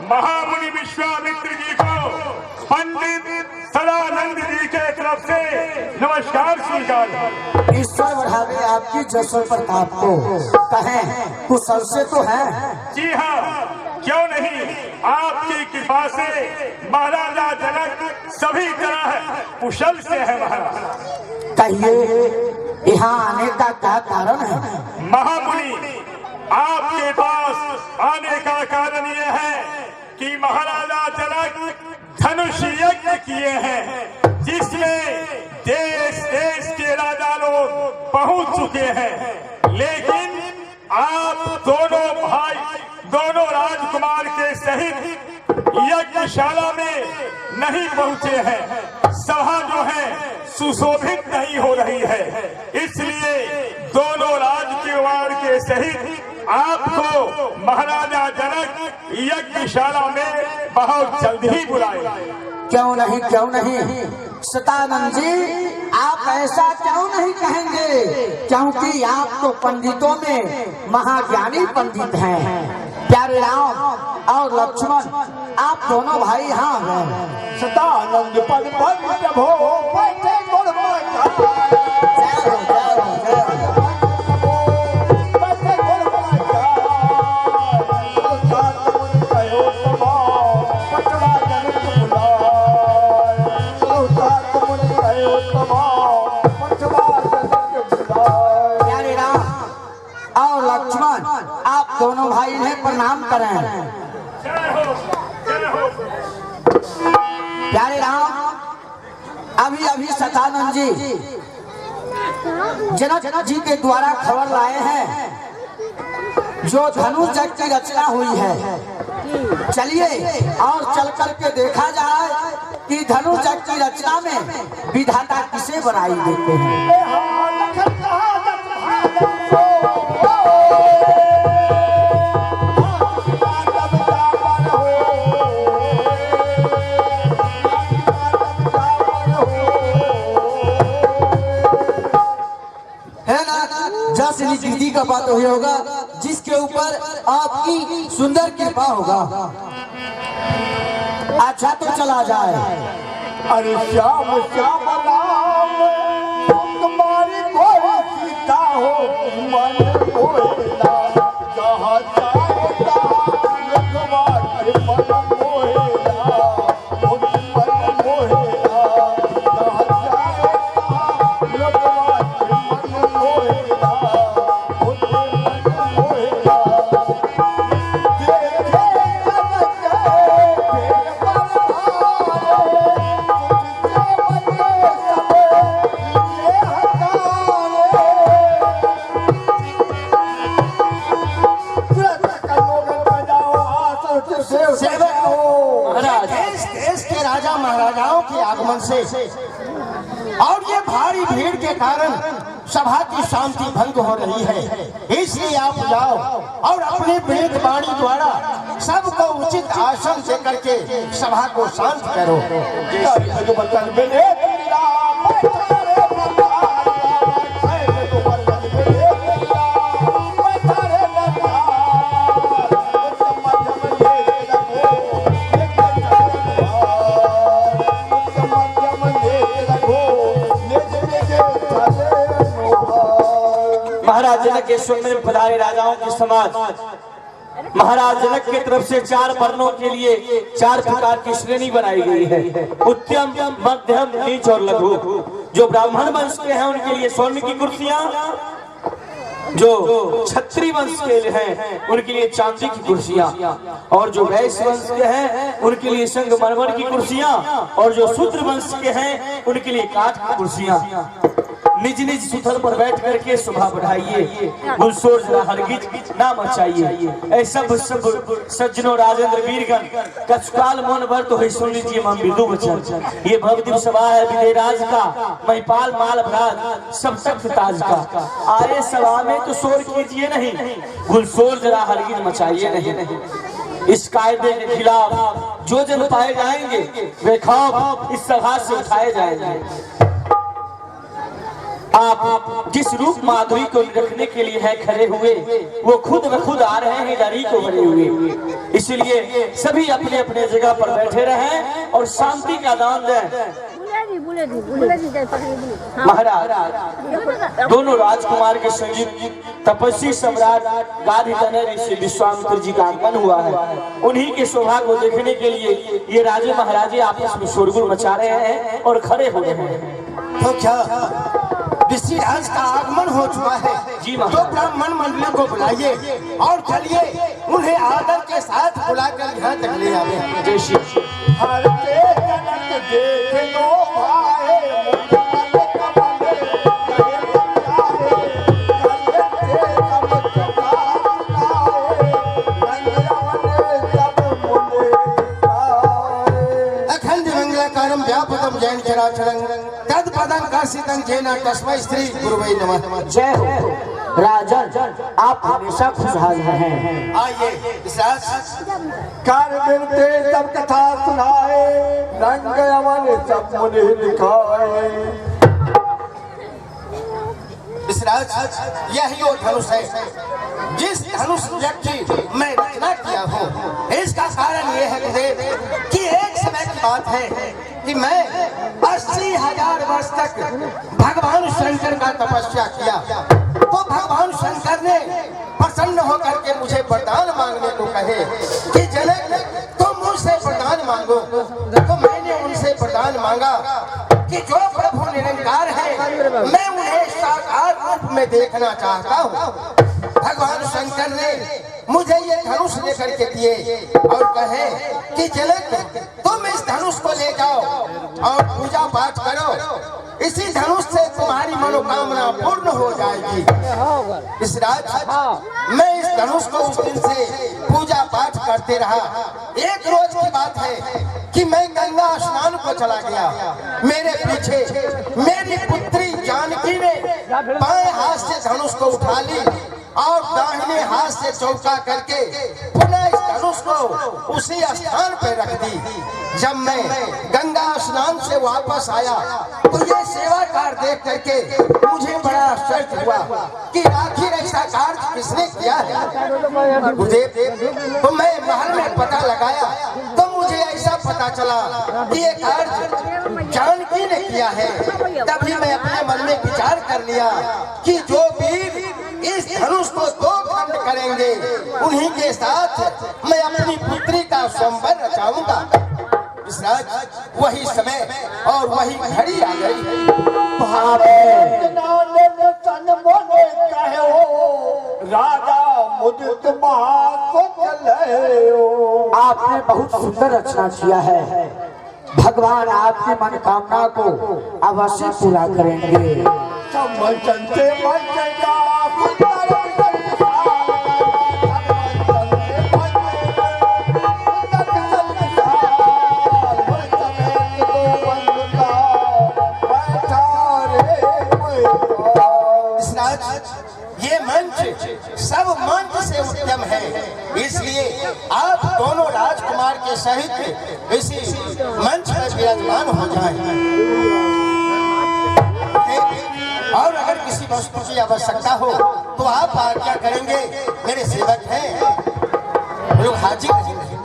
महामुनि विश्वामित्र जी को पंडित सदानंद जी के तरफ से नमस्कार स्वीकार। ईश्वर बढ़ावे आपकी जसो प्रताप को। कहें कुशल से तो है? जी हाँ, क्यों नहीं। आपकी कृपा से महाराजा जनक सभी तरह कुशल से है महाराज। कहिए यहाँ आने का क्या कारण है? महामुनि, आपके पास आने का कारण यह है कि महाराजा जनक धनुष यज्ञ किए हैं, जिसमें देश देश के राजा लोग पहुंच चुके हैं, लेकिन आप दोनों भाई, दोनों राजकुमार के सहित यज्ञशाला में नहीं पहुंचे हैं। सभा जो है सुशोभित नहीं हो रही है, इसलिए दोनों राजकुमार के सहित आपको महाराजा जनक यज्ञशाला में बहुत जल्द ही बुलाए। क्यों नहीं, क्यों नहीं सतानंद जी, आप ऐसा क्यों नहीं कहेंगे? क्योंकि आप तो पंडितों में महाज्ञानी पंडित हैं। प्यारे राम और लक्ष्मण, आप दोनों भाई यहाँ हैं। सतानंद पद पद प्रभो बैठे गुण आप दोनों भाई ने प्रणाम करें। प्यारे राम, अभी अभी सतानंद जी जनक जी के द्वारा खबर लाए हैं, जो धनुष यज्ञ की रचना हुई है। चलिए और चल करके देखा जाए कि धनुष यज्ञ की रचना में विधाता किसे बनाई देते हैं। कृति का बात वही होगा जिसके ऊपर आपकी सुंदर कृपा होगा। अच्छा तो चला जाए। अरे श्याम श्याम राम तुम्हारी कोई सीता हो मन मोहेला, जहाँ जाए तहाँ लखवार मन मोहेला, मन मोहेला, जहाँ जाए तहाँ लखवार मन मोहेला। देश के राजा महाराजाओं के आगमन से और ये भारी भीड़ के कारण सभा की शांति भंग हो रही है। इसलिए आप जाओ और अपनी वेद वाणी द्वारा सबको उचित आसन दे करके सभा को शांत करो। महाराज जनक के स्वर में पधारे राजाओं के समाज, महाराज जनक की तरफ से 4 वर्णों के लिए 4 प्रकार की श्रेणी बनाई गई है। उत्तम, मध्यम, नीच और लघु। जो ब्राह्मण वंश के हैं उनके लिए स्वर्ण की कुर्सियां, जो क्षत्रिय वंश के हैं उनके लिए चांदी की कुर्सियां, और जो वैश्य वंश के हैं उनके लिए संगमरमर की कुर्सियां, और जो शूद्र वंश के हैं उनके लिए काठ की कुर्सियां। निज निज सुथल पर बैठ करके शोभा बढ़ाइए, गुलशोर जरा हरगिज ना मचाइए। ऐसा सब सज्जनों राजेंद्र वीरगण कछकाल मौन व्रत तो सुन लीजिए मम विदु वचन। ये भवदिव सभा है विदेराज का, महिपाल माल भराज सब तख्त ताज का। आए सभा में तो शोर कीजिए नहीं, गुलशोर जरा हरगिज मचाइए नहीं। इस कायदे के खिलाफ जो जन पाए जाएंगे वे खौफ इस सभा से उठाए जाएंगे। आप जिस रूप माधुरी को रखने के लिए है खड़े हुए, वो खुद ब खुद आ रहे हैं डरी को भरे हुए। इसलिए सभी अपने अपने जगह पर बैठे रहें और शांति का दान दें। महाराज, दोनों राजकुमार के संयुक्त तपस्वी सम्राट गाधिधर ऋषि विश्वामित्र जी का आगमन हुआ है। उन्हीं के शोभा को देखने के लिए ये राजे महाराजे आपस में शोरगुल मचा रहे हैं और खड़े हो रहे हैं। तो क्या ऋषिराज का आगमन हो चुका है? जी तो ब्राह्मण मंडली को बुलाइए और चलिए उन्हें आदर के साथ बुलाकर यहाँ तक ले आवे। जय श्री हर के जनक देख लो भाई अखंड मंगलाकारं व्यापकं जैन चराचरं तद पदं कर्षितं जेन तस्मै श्री गुरुवे नमः। जय हो राजन, आप हमेशा खुशहाल हैं। आइए विश्वास कर मिलते सब कथा सुनाए, रंग अमन सब मुनि दिखाए। विश्वास यही वो धनुष है जिस धनुष की मैं रचना किया हूँ। इसका कारण ये है गुरुदेव कि एक समय की बात है कि मैं 80,000 वर्ष तक भगवान शंकर का तपस्या किया। तो भगवान शंकर ने प्रसन्न होकर के मुझे वरदान मांगने को कहे कि जनक तुम मुझसे वरदान मांगो। तो मैंने उनसे वरदान मांगा कि जो प्रभु निरंकार है मैं उन्हें साकार रूप में देखना चाहता हूँ। भगवान शंकर ने मुझे ये धनुष लेकर के दिए और कहे कि जनक तुम इस धनुष को ले जाओ और पूजा पाठ करो। इसी धनुष से तुम्हारी मनोकामना पूर्ण हो जाएगी। इस रात मैं इस धनुष को उस दिन से पूजा पाठ करते रहा। एक रोज की बात है कि मैं गंगा स्नान को चला गया। मेरे पीछे मेरी पुत्री जानकी ने बाएं हाथ से धनुष को उठा ली और दाहिने हाथ से चौका करके पुनः इस धनुष को उसी स्थान पर रख दी। जब मैं गंगा स्नान से वापस आया तो ये सेवाकार देख करके मुझे बड़ा आश्चर्य हुआ कि आखिर ऐसा कार्य किसने किया है। गुरुदेव, तो मैं महल में पता लगाया तो मुझे ऐसा पता चला कि ये कार्य जानकी ने किया है। तभी मैं अपने मन में विचार कर लिया कि जो वीर इस धनुष को दो खंड करेंगे उन्हीं के साथ मैं अपनी पुत्री का स्वयंवर रचाऊंगा। इस रात वही समय और वही घड़ी आ गई। राजा मुदित आपने बहुत सुंदर रचना किया है। भगवान आपकी मनोकामना को अवश्य पूरा करेंगे। ये मंच सब मंच से उत्तम है, इसलिए आप दोनों राजकुमार के सहित इसी मंच पर विराजमान हो जाएं। और अगर किसी वस्तु की आवश्यकता हो तो आप आज्ञा करेंगे, मेरे सेवक हैं, लोग हाजिर रहेंगे।